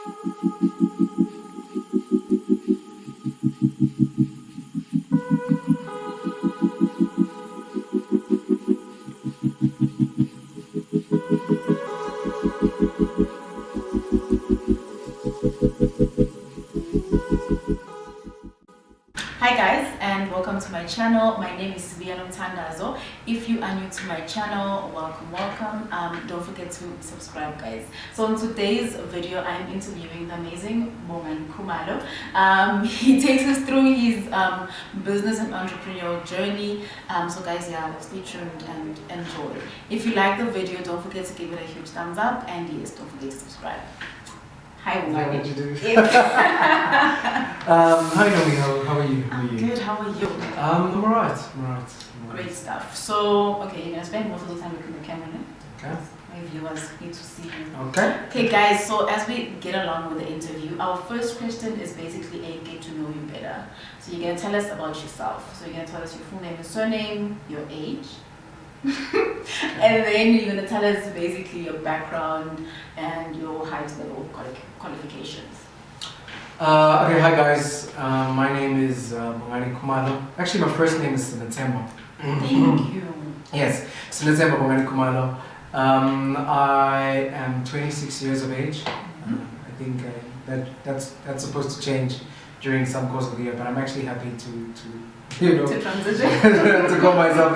Hi guys, and welcome to my channel. My name is Tandazo. If you are new to my channel, welcome. Don't forget to subscribe, guys. So in today's video, I'm interviewing the amazing Bongani Khumalo. He takes us through his business and entrepreneurial journey. So guys, yeah, stay tuned and enjoy. If you like the video, don't forget to give it a huge thumbs up, and yes, don't forget to subscribe. Hi, What did you do? Hi, Naomi. How are you? Good, how are you? I'm alright. Great stuff. So, okay, you're gonna spend most of the time looking at the camera, no? Okay. My viewers need to see you. Okay. Okay, guys, so as we get along with the interview, our first question is basically a get to know you better. So you're gonna tell us about yourself. So you're gonna tell us your full name and surname, your age, and then you're gonna tell us basically your background and your highest level of qualifications. Okay, hi guys. My name is Bongani Khumalo. Actually, my first name is Sinatembo. Thank you. Yes, Sinatembo Bongani Khumalo. I am 26 years of age. I think that's supposed to change during some course of the year, but I'm actually happy to transition to call myself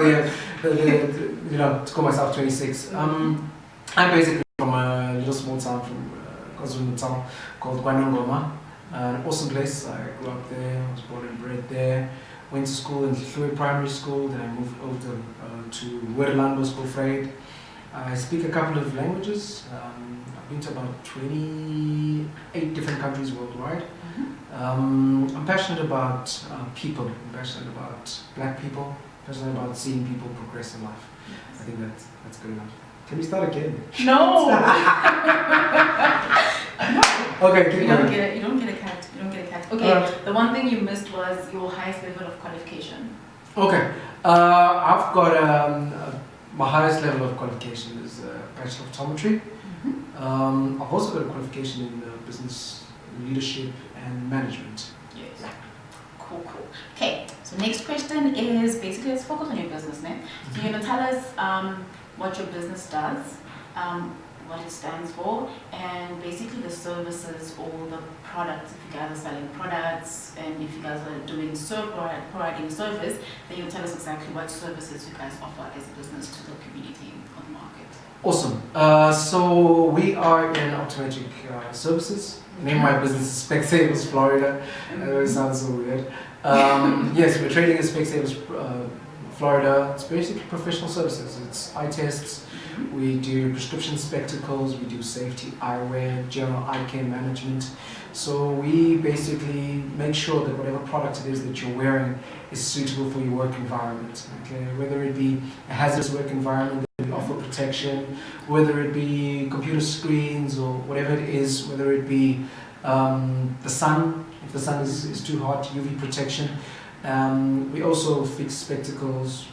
to call myself 26. I'm basically from a little small town from KwaZulu-Natal called Kwanangoma. An awesome place. I grew up there. I was born and bred there. Went to school in Hlui Primary School. Then I moved over to Werelando School Freight. I speak a couple of languages. I've been to about 28 different countries worldwide. I'm passionate about people. I'm passionate about black people. I'm passionate about seeing people progress in life. I think that's good enough. Can we start again? No. Okay. You don't get a cat. Okay. The one thing you missed was your highest level of qualification. Okay. I've got my highest level of qualification is Bachelor of Optometry. I've also got a qualification in business leadership and management. Yes. Cool. Okay, so next question is basically let's focus on your business now. So you're gonna tell us what your business does, what it stands for, and basically the services or the products. If you guys are selling products and if you guys are doing providing service, then you'll tell us exactly what services you guys offer as a business to the community or the market. Awesome. So we are in optometric services. The name of my business is Specsavers Florida. It sounds so weird. Yes, we're trading in Specsavers Florida. It's basically professional services. It's eye tests. We do prescription spectacles. We do safety eyewear, general eye care management. So we basically make sure that whatever product it is that you're wearing is suitable for your work environment. Okay, whether it be a hazardous work environment, we offer protection, whether it be computer screens or whatever it is, whether it be the sun, if the sun is too hot, UV protection. We also fix spectacles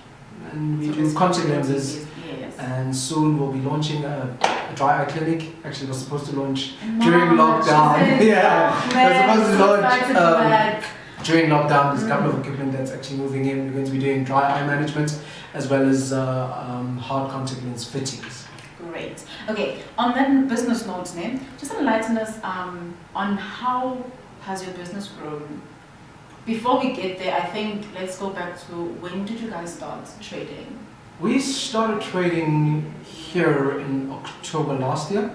and we do contact lenses. Yes. And soon we'll be launching a dry eye clinic. Actually, we're supposed to launch during lockdown. Yeah, we're supposed to launch during lockdown. There's a couple of equipment that's actually moving in. We're going to be doing dry eye management as well as hard contact lens fittings. Great. Okay, on that business note, just enlighten us on how has your business grown? Before we get there, I think let's go back to when did you guys start trading? We started trading here in October last year.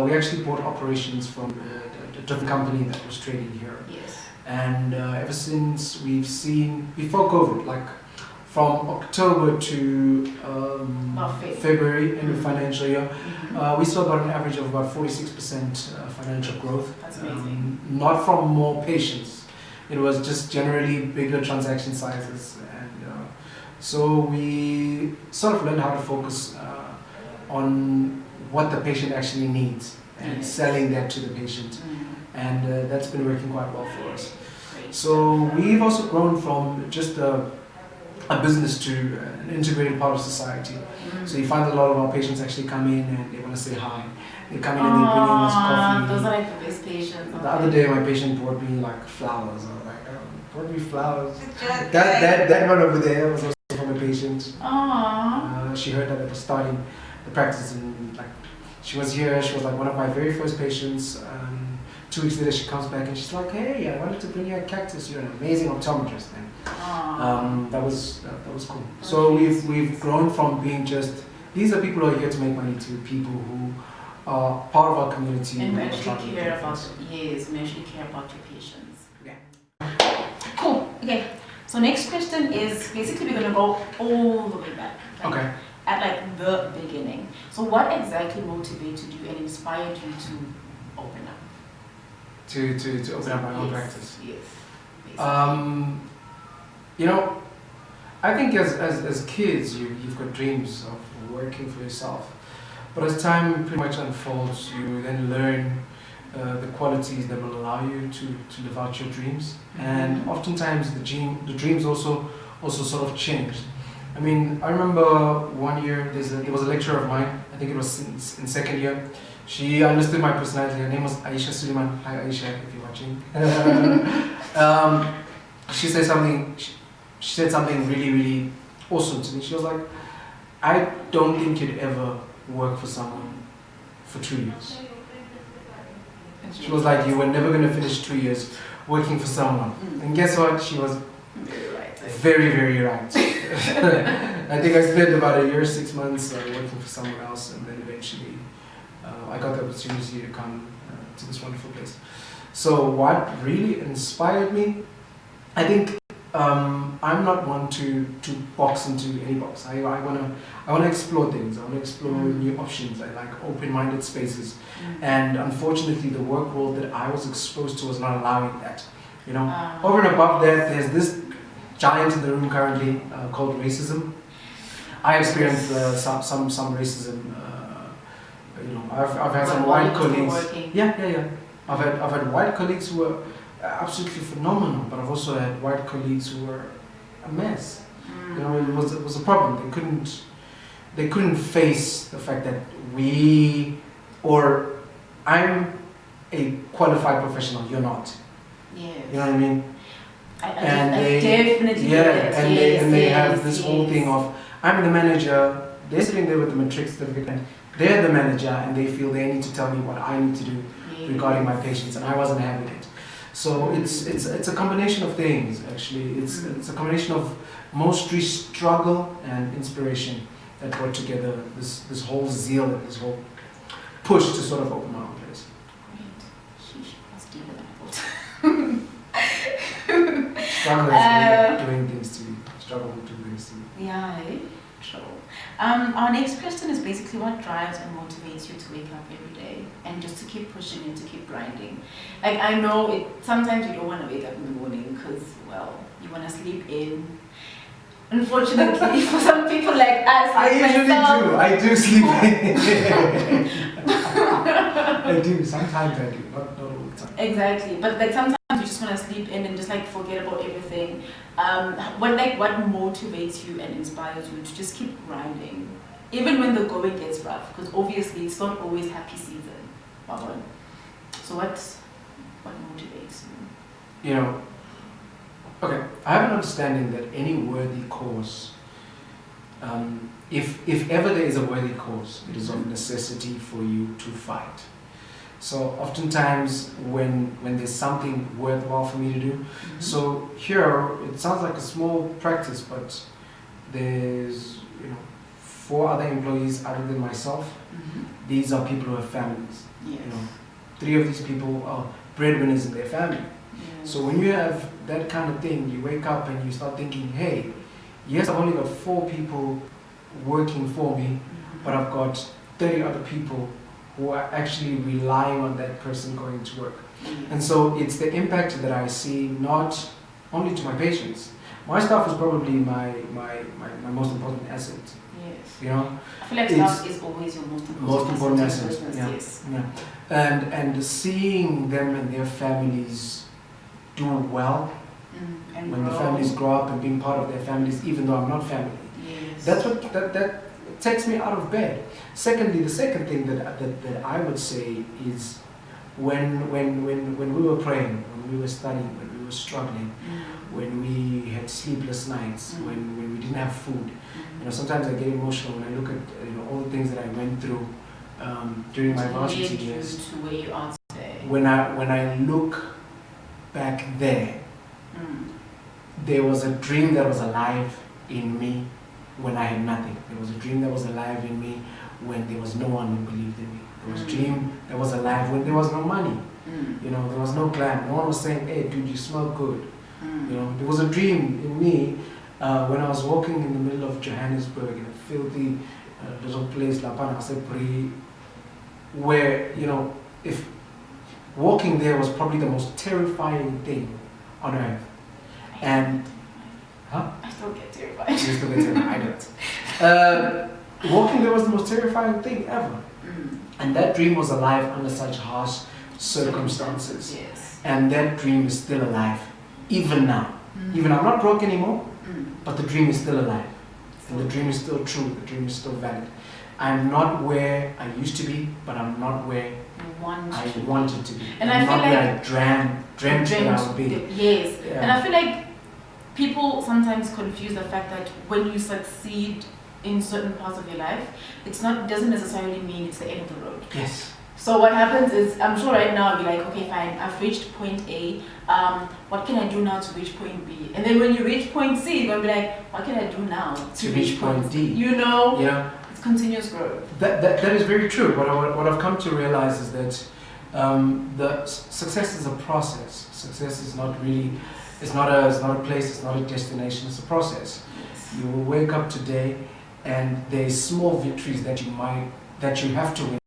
We actually bought operations from a different company that was trading here. Yes. And ever since we've seen, before COVID, like from October to February, end of financial year, we saw about an average of about 46% financial growth. That's amazing. Not from more patients. It was just generally bigger transaction sizes. So we sort of learned how to focus on what the patient actually needs and selling that to the patient. And that's been working quite well for us. So we've also grown from just a business to an integrated part of society. So you find a lot of our patients actually come in and they want to say hi. They come in and they bring us coffee. Those are like the best patients. The other day, my patient brought me like flowers. I was like, brought me flowers. That one over there was also from a patient. She heard that I was starting the practice, and like she was here. She was like one of my very first patients. 2 weeks later, she comes back and she's like, "Hey, I wanted to bring you a cactus. You're an amazing optometrist." And that was cool. So we've grown from being just these are people who are here to make money to people who are part of our community and we actually care about your patients. Yeah. Cool. Okay. So next question is basically we're gonna go all the way back. Okay. At like the beginning. So what exactly motivated you and inspired you to open up? To open up my own practice. Yes. You know, I think as kids you've got dreams of working for yourself. But as time pretty much unfolds, you then learn the qualities that will allow you to live out your dreams. And oftentimes the dreams also sort of change. I mean, I remember one year there was a lecturer of mine, I think it was in second year. She understood my personality. Her name was Aisha Suleiman. Hi Aisha, if you're watching. She said something. She said something really, really awesome to me. She was like, "I don't think you'd ever work for someone for 2 years." She was like, "You were never going to finish 2 years working for someone." And guess what? She was very, very right. I think I spent about a year, 6 months working for someone else, and then eventually I got the opportunity to come to this wonderful place. So what really inspired me, I think I'm not one to box into any box. I wanna explore things. I wanna explore new options. I like open-minded spaces. And unfortunately, the work world that I was exposed to was not allowing that. You know, over and above that, there's this giant in the room currently called racism. I experienced some racism. You know, I've had some white colleagues. Yeah. I've had white colleagues who were absolutely phenomenal, but I've also had white colleagues who were a mess. You know, it was a problem. They couldn't face the fact that I'm a qualified professional. You're not. Yes. You know what I mean? I definitely they have this whole thing of I'm the manager. They're sitting there with the matric certificate, and they're the manager, and they feel they need to tell me what I need to do regarding my patients, and I wasn't having it. So it's a combination of things. Actually, it's a combination of mostly struggle and inspiration that brought together this whole zeal and this whole push to sort of open my own place. Great. Sheesh, that's deeper than I thought. Struggle is doing things to you. Struggle to do things to you. Yeah, true. Our next question is basically what drives and motivates you to wake up every day and just to keep pushing and to keep grinding. Like I know sometimes you don't want to wake up in the morning because, well, you want to sleep in. Unfortunately, for some people like us, I usually do. I do sleep in. I do. Sometimes I do. Not all the time. Exactly. But like sometimes you just want to sleep in and just like forget about everything. What motivates you and inspires you to just keep grinding, even when the going gets rough? Because obviously it's not always happy season. So what motivates you? You know, okay, I have an understanding that any worthy cause, if ever there is a worthy cause, it is of necessity for you to fight. So oftentimes when there's something worthwhile for me to do, so here it sounds like a small practice, but there's 4 other employees other than myself. These are people who have families. Yes. You know, 3 of these people are breadwinners in their family. Yes. So when you have that kind of thing, you wake up and you start thinking, hey, yes, I've only got 4 people working for me, but I've got 30 other people who are actually relying on that person going to work. And so it's the impact that I see not only to my patients. My staff is probably my most important asset. Yes. You know? I feel like staff is always your most important asset. Yes. And seeing them and their families do well, when the families grow up and being part of their families, even though I'm not family. Yes. That's what takes me out of bed. Secondly, the second thing that I would say is when we were praying, when we were studying, when we were struggling, when we had sleepless nights, when we didn't have food. You know, sometimes I get emotional when I look at all the things that I went through during my varsity years. To where you are today. When I look back there, there was a dream that was alive in me when I had nothing. There was a dream that was alive in me when there was no one who believed in me. There was a dream that was alive when there was no money. You know, there was no glam. No one was saying, "Hey, dude, you smell good." You know, there was a dream in me when I was walking in the middle of Johannesburg in a filthy little place, La Panasepri, where, you know, if walking there was probably the most terrifying thing on earth. And I still get terrified. You still get terrified. I don't. Walking there was the most terrifying thing ever. And that dream was alive under such harsh circumstances. Yes. And that dream is still alive, even now. Even I'm not broke anymore, but the dream is still alive. And the dream is still true, the dream is still valid. I'm not where I used to be, but I'm not where I wanted to be. And I'm I feel not like where I dreamt that I would be. Yes. Yeah. And I feel like people sometimes confuse the fact that when you succeed in certain parts of your life, doesn't necessarily mean it's the end of the road. Yes. So what happens is, I'm sure right now you're like, okay, fine, I've reached point A. What can I do now to reach point B? And then when you reach point C, you're gonna be like, what can I do now to reach point D? You know, yeah. It's continuous growth. That is very true. What I've come to realize is that the success is a process. Success is not really, it's not a place, it's not a destination, it's a process. Yes. You will wake up today, and there's small victories that you have to win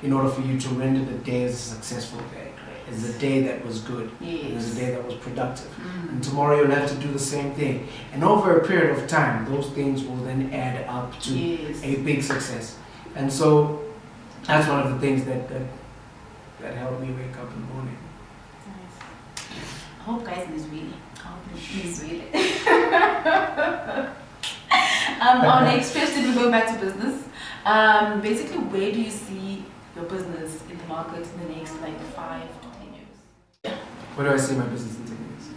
in order for you to render the day as a successful day. It's a day that was good. Yes. It's a day that was productive. And tomorrow you'll have to do the same thing. And over a period of time, those things will then add up to a big success. And so that's one of the things that helped me wake up in the morning. Nice. I hope guys is really. Our next question, we go back to business. Basically, where do you see your business in the market in the next 5 to 10 years? Where do I see my business in 10 years?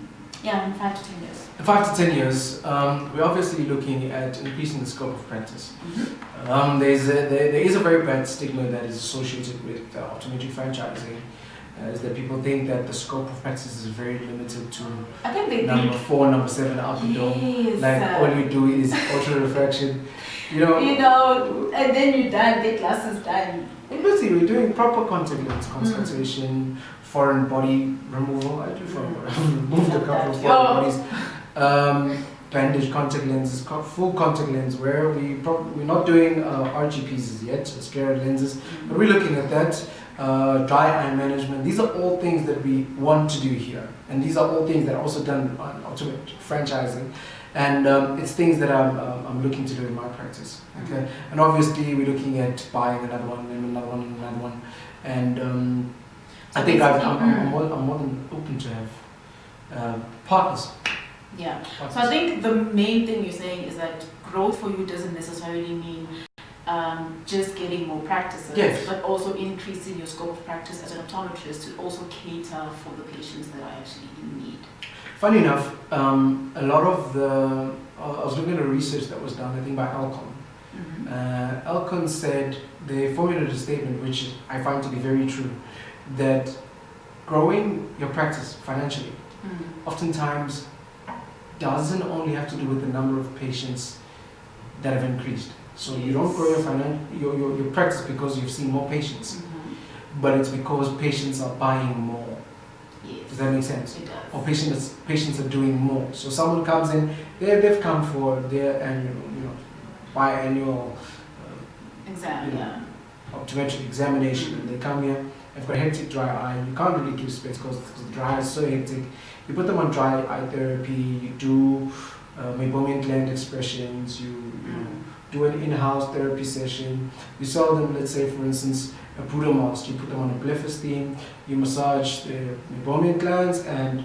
Yeah, in 5 to 10 years. In 5 to 10 years, we're obviously looking at increasing the scope of practice. There is a very bad stigma that is associated with optometric franchising. Is that people think that the scope of practice is very limited to number 4, number 7 up and down. Like all you do is ultra refraction. You know, and then you're done, get glasses done. Obviously, we're doing proper contact lens consultation, foreign body removal. I do foreign body removed a couple of foreign bodies. Bandage contact lenses, full contact lens, where we're not doing RGPs as yet, scleral lenses, but we're looking at that. Dry eye management. These are all things that we want to do here, and these are all things that are also done on optometric franchising. And it's things that I'm looking to do in my practice. Okay, and obviously we're looking at buying another one and another one and another one. And I think I'm more than open to have partners. Yeah. So I think the main thing you're saying is that growth for you doesn't necessarily mean just getting more practices, yes, but also increasing your scope of practice as an optometrist to also cater for the patients that are actually in need. Funny enough, a lot of I was looking at a research that was done, I think by Alcon. Alcon said, they formulated a statement which I find to be very true, that growing your practice financially oftentimes doesn't only have to do with the number of patients that have increased. So you don't grow your practice because you've seen more patients, but it's because patients are buying more. Yes. Does that make sense? It does. Or patients are doing more. So someone comes in, they've come for their annual, biannual exam, optometric examination, and they come here. They've got hectic dry eye. You can't really give space because the dry eye is so hectic. You put them on dry eye therapy. You do meibomian gland expressions. You do an in-house therapy session. You sell them, let's say, for instance, a Buddha mask. You put them on a blephastine. You massage the meibomian glands, and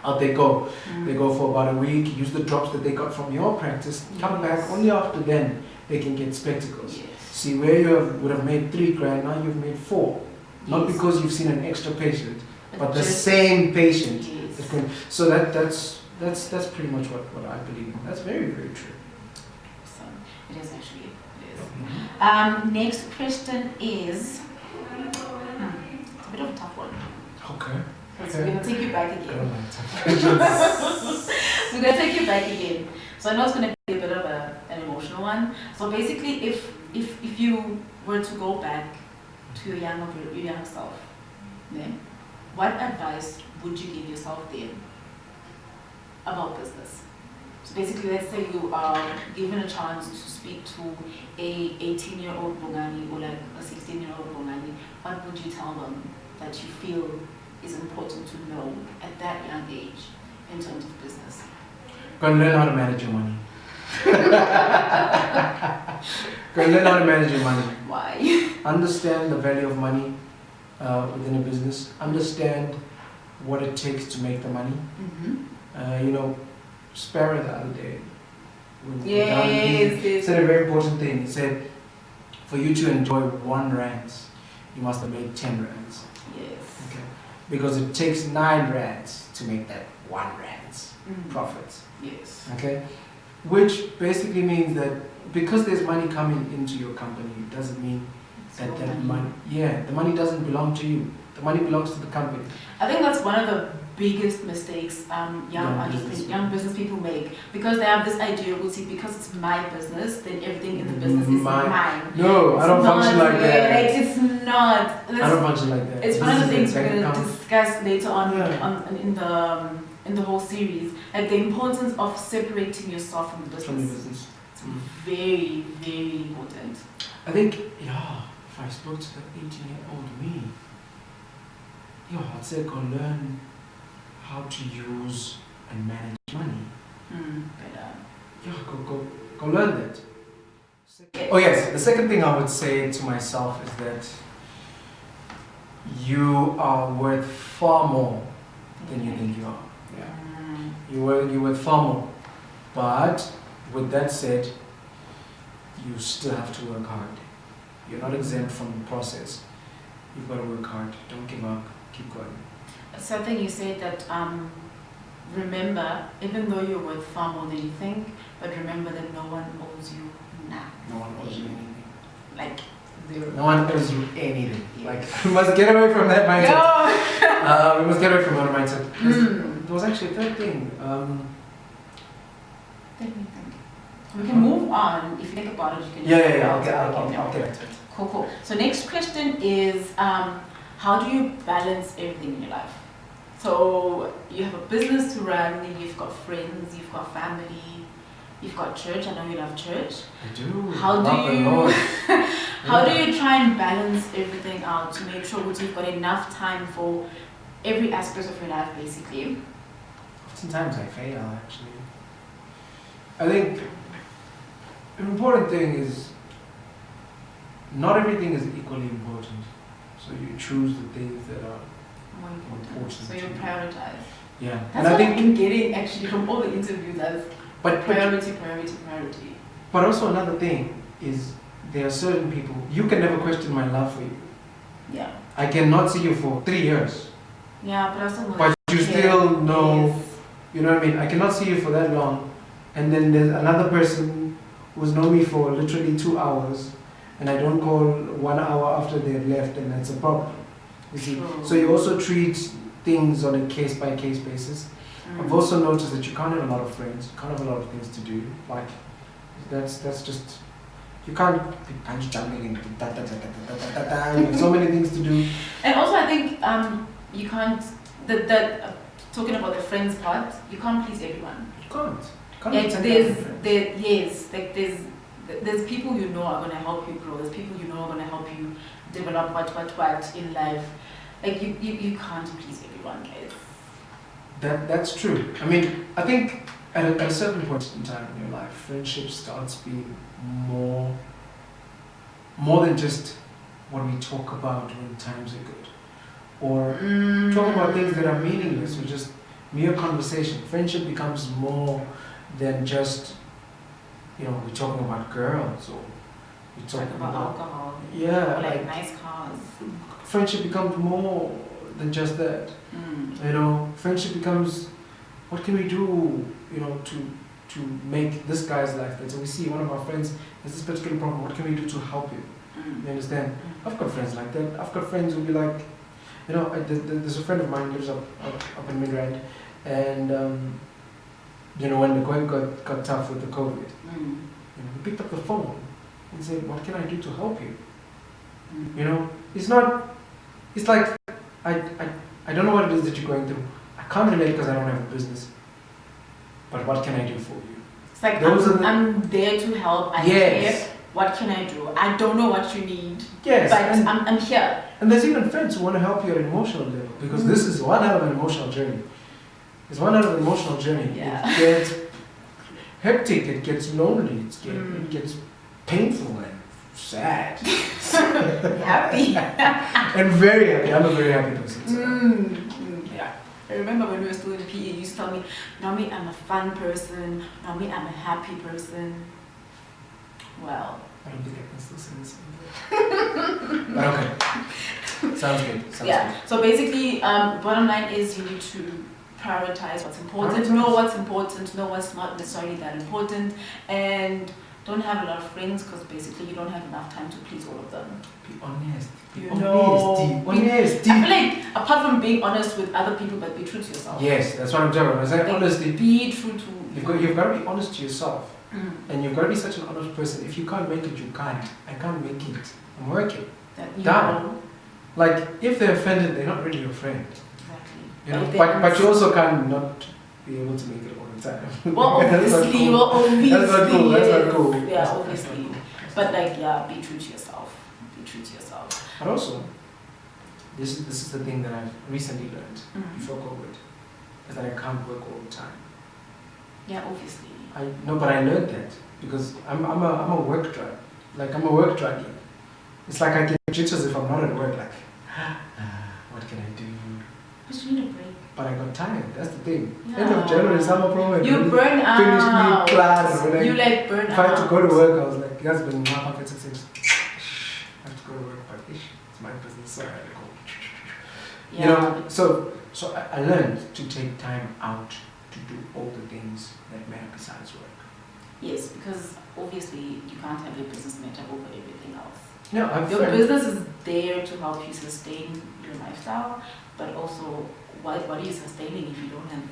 out they go. They go for about a week. Use the drops that they got from your practice. Come back only after then. they can get spectacles. Yes. See, where would have made 3 grand, now you've made 4. Not Yes. because you've seen an extra patient, but the just- same patient. Yes. So that's pretty much what I believe in. That's very, very true. Awesome. It is actually. It is. Next question is, it's a bit of a tough one. Okay. So we're gonna take you back I again. don't like tough questions. We're gonna take you back again. So I know it's gonna be a bit of an emotional one. So basically, if you were to go back to your young self, then what advice would you give yourself then about business? So basically, let's say you are given a chance to speak to a 18-year-old Bongani or like a 16-year-old Bongani. What would you tell them that you feel is important to know at that young age in terms of business? Go and learn how to manage your money. Go and learn how to manage your money. Why? Understand the value of money within a business. Understand what it takes to make the money. Mm-hmm. Sparrow the other day. Yes. He said a very important thing. He said, for you to enjoy 1 rand, you must have made 10 rands. Yes. Okay. Because it takes 9 rands to make that 1 rand Mm. profit. Yes. Okay. Which basically means that because there's money coming into your company, it doesn't mean that So money, the money doesn't belong to you. The money belongs to the company. I think that's one of the biggest mistakes young business people make, because they have this idea, well, see, because it's my business, then everything in the business is mine. No, I don't function like that. Like, it's not. I don't function like that. It's one of the things we're going going to discuss later on, Yeah. in the whole series, like the importance of separating yourself from the business. From the business. Very, very important. I think, if I spoke to the 18-year-old me, I'd say go learn how to use and manage money. Go learn that. Oh yes, the second thing I would say to myself is that you are worth far more than you think you are. You're worth far more. But with that said, you still have to work hard. You're not exempt from the process. You've got to work hard. Don't give up. Keep going. Something you said that remember, even though you're worth far more than you think, but remember that no one owes you now. No one owes you anything. Like zero. No one owes you anything. Like, we must get away from that mindset. We must get away from that mindset. There was actually a third thing. Let me think. We can move on. If you think about it, you can. I'll get it. Cool. So next question is, how do you balance everything in your life? So you have a business to run, you've got friends, you've got family, you've got church. I know you love church. I do. How do you try and balance everything out to make sure that you've got enough time for every aspect of your life, basically? Sometimes I fail, actually. I think an important thing is not everything is equally important. So you choose the things that are More important. So you prioritize. Yeah. That's And I what think I've been getting actually from all the interviews as priority. But also another thing is there are certain people, you can never question my love for you. Yeah. I cannot see you for 3 years. Yeah, but I also know. But you still know, Yes. you know what I mean? I cannot see you for that long. And then there's another person who's known me for literally 2 hours, and I don't call 1 hour after they've left, and that's a problem. You see? True. So you also treat things on a case-by-case basis. I've also noticed that you can't have a lot of friends, you can't have a lot of things to do. Like, that's just, you can't be punch jumping and you have so many things to do. And also I think you can't, talking about the friends part, you can't please everyone. You can't. There's people you know are going to help you grow. There's people you know are going to help you develop what in life. Like you can't please everyone, guys. That's true. I mean, I think at a certain point in time in your life, friendship starts being more than just what we talk about when times are good, or talk about things that are meaningless or just mere conversation. Friendship becomes more than just we're talking about girls, or we're talking about alcohol. yeah, Or like nice cars. friendship becomes more than just that. Friendship becomes, what can we do, to make this guy's life better. We see one of our friends has this particular problem. What can we do to help him? You understand? I've got friends like that. I've got friends who'll be like, there's a friend of mine who lives up in Midrand, and when the going got tough with the COVID, he picked up the phone and said, "What can I do to help you?" It's like, I don't know what it is that you're going through. I can't relate because I don't have a business. But what can I do for you? It's like, I'm there to help. I'm here. What can I do? I don't know what you need. Yes. But I'm here. And there's even friends who want to help you at an emotional level, because this is one hell of an emotional journey. It's one hell of an emotional journey. Yeah. It gets hectic, it gets lonely, it gets painful and sad. Happy. And very happy. I'm a very happy person. Yeah. I remember when we were still in PE, you used to tell me, Nami, I'm a fun person. Nami, I'm a happy person. Well. I don't think I can still say this. But okay. Sounds good. Good. So basically, bottom line is you need to prioritize what's important, know what's important, know what's not necessarily that important, and don't have a lot of friends because basically you don't have enough time to please all of them. Be honest. Be honest. Deep. I feel like apart from being honest with other people, but be true to yourself. Yes, that's what I'm talking about. I say honestly. Be true to. You've got to be honest to yourself, and you've got to be such an honest person. If you can't make it, you can't. I can't make it. I'm working. Done. Like if they're offended, they're not really your friend. Exactly. But you also can't not be able to make it all the time. Well, obviously, That's not cool. That's not cool. Yeah, obviously. But be true to yourself. Be true to yourself. But also, this is the thing that I've recently learned before COVID, is that I can't work all the time. Yeah, obviously. But I learned that because I'm a work drug. Like I'm a work druggie. It's like I get jitters if I'm not at work. Like, what can I do? But you need a break. But I got tired. That's the thing. Yeah. End of January, summer program. You burn out. Finished me class. You burn out. If I had to go to work, I was like, that's been my pocket since. I have to go to work, but it's my business, so I had to go. Yeah. So I learned to take time out to do all the things that matter besides work. Yes, because obviously you can't have your business matter over everything else. No, your business is there to help you sustain your lifestyle, but also what are you sustaining if you don't have?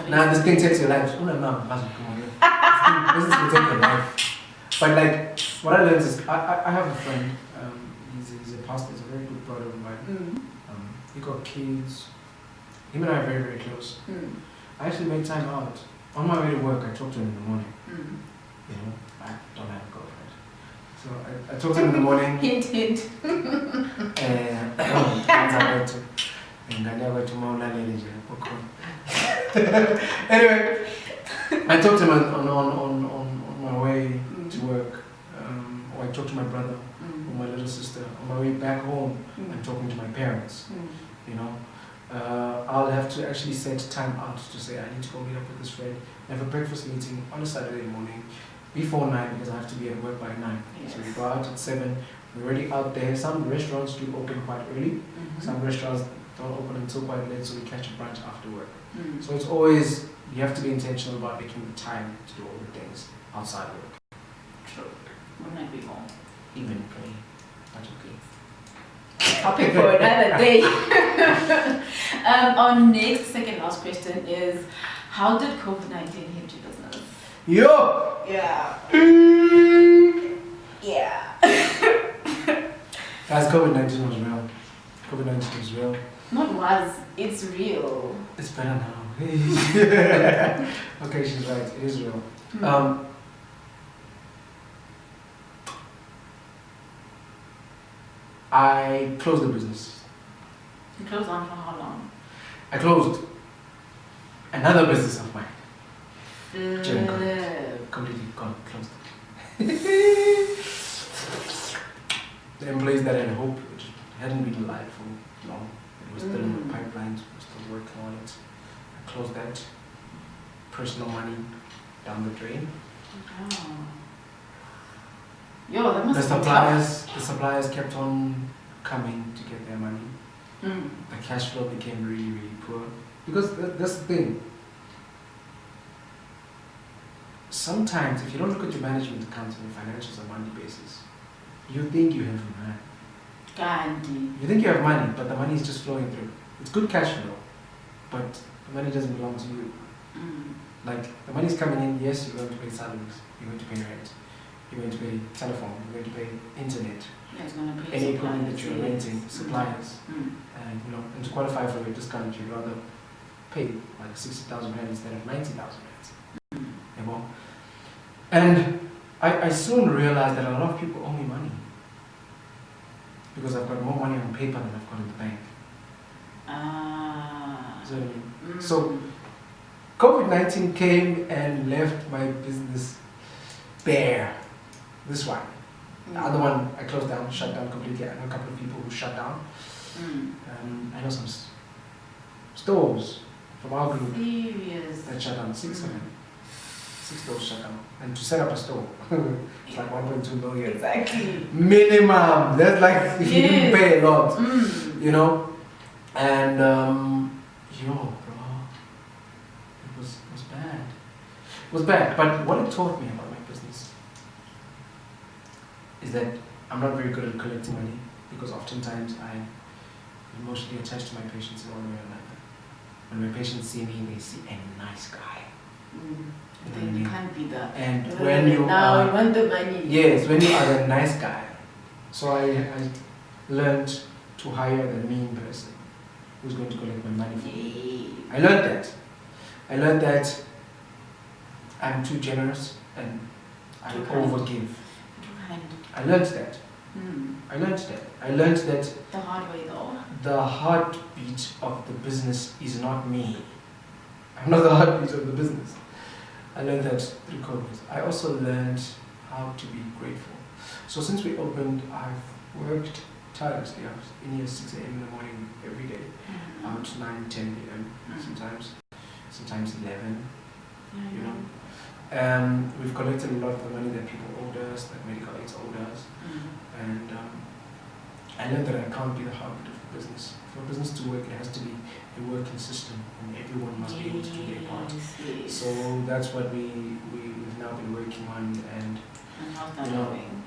What this thing takes your life. Business will take your life. But like, what I learned is, I have a friend. He's a pastor. He's a very good brother of mine. He got kids. Him and I are very, very close. I actually made time out. On my way to work, I talked to him in the morning. I don't have a girlfriend. So I talked to him in the morning. Hint, hint. Anyway, I talked to him on my way to work. Or I talked to my brother or my little sister. On my way back home, I'm talking to my parents. I'll have to actually set time out to say I need to go meet up with this friend, have a breakfast meeting on a Saturday morning before 9 because I have to be at work by 9. Yes. So we go out at 7. We're already out there. Some restaurants do open quite early. Some restaurants don't open until quite late, so we catch a brunch after work. So it's always, you have to be intentional about making the time to do all the things outside work. True. Wouldn't I be home? Even pray. That's okay. Topic for another day. Our next, second last question is, how did COVID-19 hit your business? Yo! Yeah. Yeah. Guys, COVID-19 was real. COVID-19 was real. Not was, it's real. It's better now. Okay, she's right. It is real. I closed the business. You closed on for how long? I closed another business of mine. During COVID. Completely closed. The employees that I had hoped hadn't been alive for long. It was still in the pipelines. We were still working on it. I closed that. Personal money down the drain. Oh. Yo, that must The be tough. suppliers kept on coming to get their money. Mm. The cash flow became really, really poor. Because that's the thing. Sometimes, if you don't look at your management accounts and your financials on a monthly basis, you think you have money. Gandhi. You think you have money, but the money is just flowing through. It's good cash flow, but the money doesn't belong to you. Mm. Like, the money's coming in, yes, you're going to pay salaries, you're going to pay rent, you're going to pay telephone, you're going to pay internet, Yeah, it's gonna pay any suppliers, equipment that you're yes. renting, suppliers, Mm. and and to qualify for a discount, you'd rather pay like 60,000 rand instead of 90,000 rand. Mm. You know? And I soon realized that a lot of people owe me money because I've got more money on paper than I've got in the bank. Ah. So, Mm. so COVID-19 came and left my business bare. This one. The other one I closed down, shut down completely. I know a couple of people who shut down. Mm. I know some stores from our group Serious. that shut down, six stores shut down. And to set up a store, it's like 1.2 million. Exactly. Minimum. That's like if you didn't pay a lot, Mm. you know. And yo, bro, it was bad. It was bad. But what it taught me about my business is that I'm not very good at collecting money because oftentimes I'm emotionally attached to my patients in one way or another. When my patients see me, they see a nice guy. Mm. You know what I Then you mean? can't be that. And when you now are, you want the money. yes, when you are a nice guy. So I learned to hire the mean person who's going to collect my money for me. I learned that. I learned that I'm too generous and I Too kind. overgive. Too kind. I learned that. Mm. I learned that. I learned that The hard way though. the heartbeat of the business is not me. I'm not the heartbeat of the business. I learned that through COVID. I also learned how to be grateful. So since we opened, I've worked tirelessly. I was in here 6 a.m. in the morning every day, out 9, 10 a.m. sometimes 11, you know. We've collected a lot of the money that people owed us, that medical aids owed us, and I learned that I can't be the heartbeat of the business. For a business to work, it has to be a working system, and everyone must be able to do their part. Yes. So that's what we've now been working on, and how's that you know, going?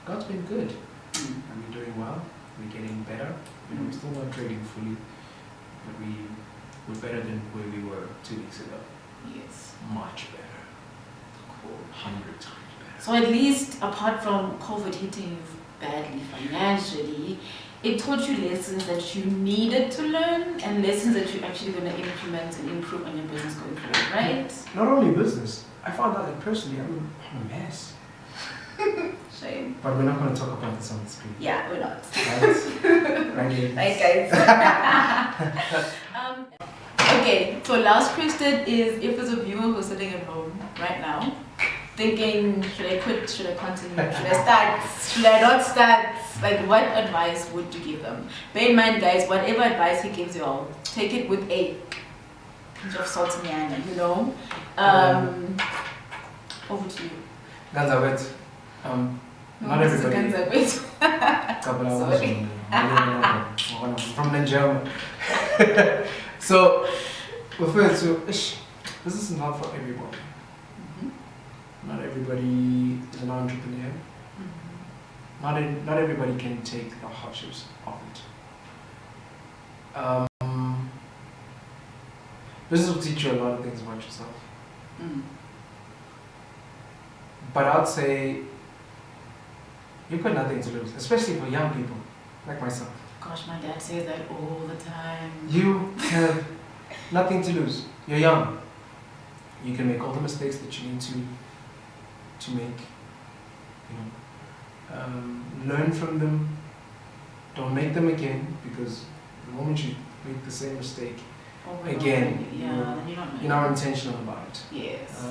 God's been good. And we're doing well. We're getting better. We're still not trading fully, but we're better than where we were 2 weeks ago. Yes. Much better. Cool. 100 times better. So at least apart from COVID hitting you badly financially, it taught you lessons that you needed to learn and lessons that you're actually going to implement and improve on your business going forward, right? Not only business. I found out that personally I'm a mess. Shame. But we're not going to talk about this on the screen. Yeah, we're not. Right? Right, Right, guys. Okay, so last question is, if there's a viewer who's sitting at home right now, thinking, should I quit, should I continue, should I start, should I not start, like what advice would you give them? Bear in mind guys, whatever advice he gives you all, take it with a pinch of salt and yana, you know? Over to you. Ganzawet. Not everybody. I'm from Nigeria. So, refer to this is not for everybody. Not everybody is an entrepreneur. Not everybody can take the hardships of it. Business will teach you a lot of things about yourself. But I'd say you've got nothing to lose, especially for young people like myself. Gosh, my dad says that all the time. You have nothing to lose. You're young. You can make all the mistakes that you need to make. You know, learn from them. Don't make them again, because the moment you make the same mistake again, you're not intentional about it. Yes.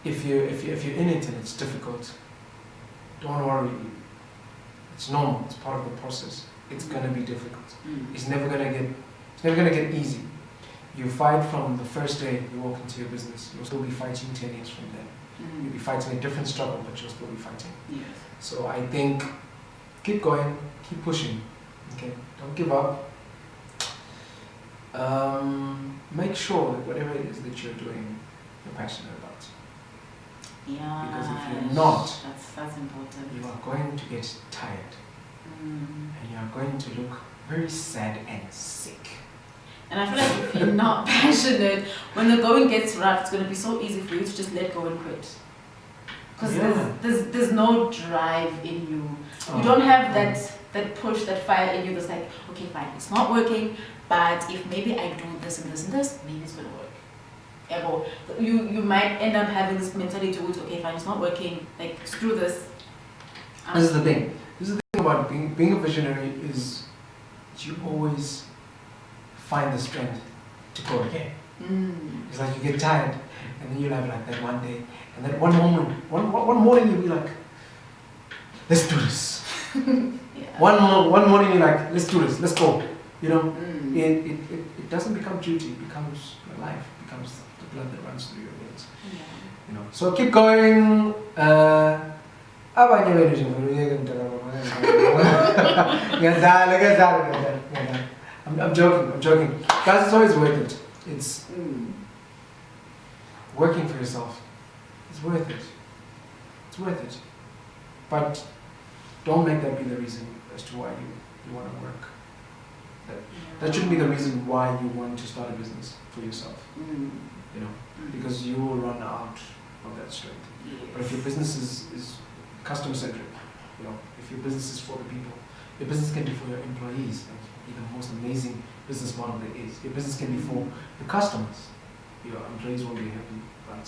If you're in it and it's difficult, don't worry. It's normal. It's part of the process. It's gonna be difficult. It's never gonna get easy. you fight from the first day you walk into your business. You'll still be fighting 10 years from then. You'll be fighting a different struggle, but you'll still be fighting. Yes. So I think keep going, keep pushing. Okay, don't give up. Make sure that whatever it is that you're doing, you're passionate about. Yeah. Because if you're not, that's important. you are going to get tired, and you are going to look very sad and sick. And I feel like if you're not passionate, when the going gets rough, it's going to be so easy for you to just let go and quit. Because there's no drive in you. You don't have that push, that fire in you that's like, okay, fine, it's not working, but if maybe I do this and this and this, maybe it's going to work. You might end up having this mentality towards, okay, fine, it's not working, like, screw this. This is the thing. This is the thing about being a visionary is you always find the strength to go again. It's like you get tired and then you'll have like that one day and then one morning you'll be like, let's do this. Yeah. One morning you're like, let's do this, let's go. You know, it doesn't become duty, it becomes your life, it becomes the blood that runs through your veins. Yeah. You know, so keep going. I'm joking. Guys, it's always worth it. It's working for yourself. It's worth it. It's worth it. But don't make that be the reason as to why you want to work. That shouldn't be the reason why you want to start a business for yourself. You know, because you will run out of that strength. But if your business is customer centric, you know, if your business is for the people, your business can be for your employees. That's the most amazing business model there is. Your business can be for your customers. Your employees won't be happy, but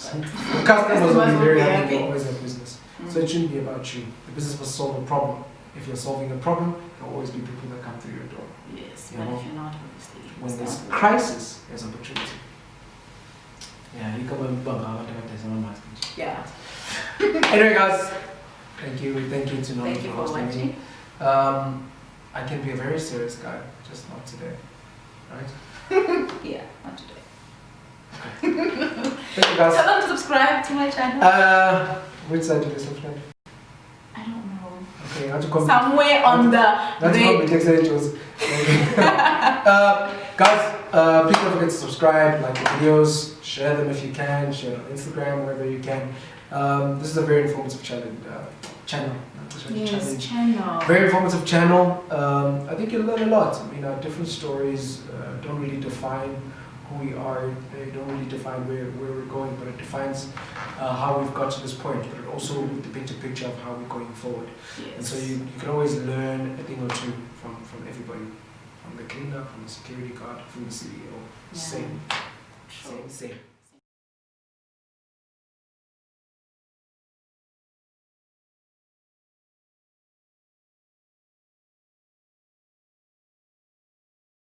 your customers will be very happy. You always have business. So it shouldn't be about you. The business must solve a problem. If you're solving a problem, there will always be people that come through your door. Yes, you but know, if you're not, obviously. when there's crisis, there's opportunity. Yeah, you come and Yeah. Anyway, guys, thank you to Noni Thank you for hosting watching. me. I can be a very serious guy, just not today, right? Yeah, not today. Thank you, guys. Tell them to subscribe to my channel. Which side do they subscribe? I don't know. Okay, not to comment. Somewhere on the. Not to comment, guys, please don't forget to subscribe, like the videos, share them if you can, share it on Instagram, wherever you can. This is a very informative channel. Yes, channel. Very informative channel. I think you'll learn a lot. I mean, our different stories don't really define who we are. They don't really define where we're going, but it defines how we've got to this point. But it also depicts a picture of how we're going forward. Yes. And so you can always learn a thing or two from everybody. From the cleaner, from the security guard, from the CEO. Yeah. Same.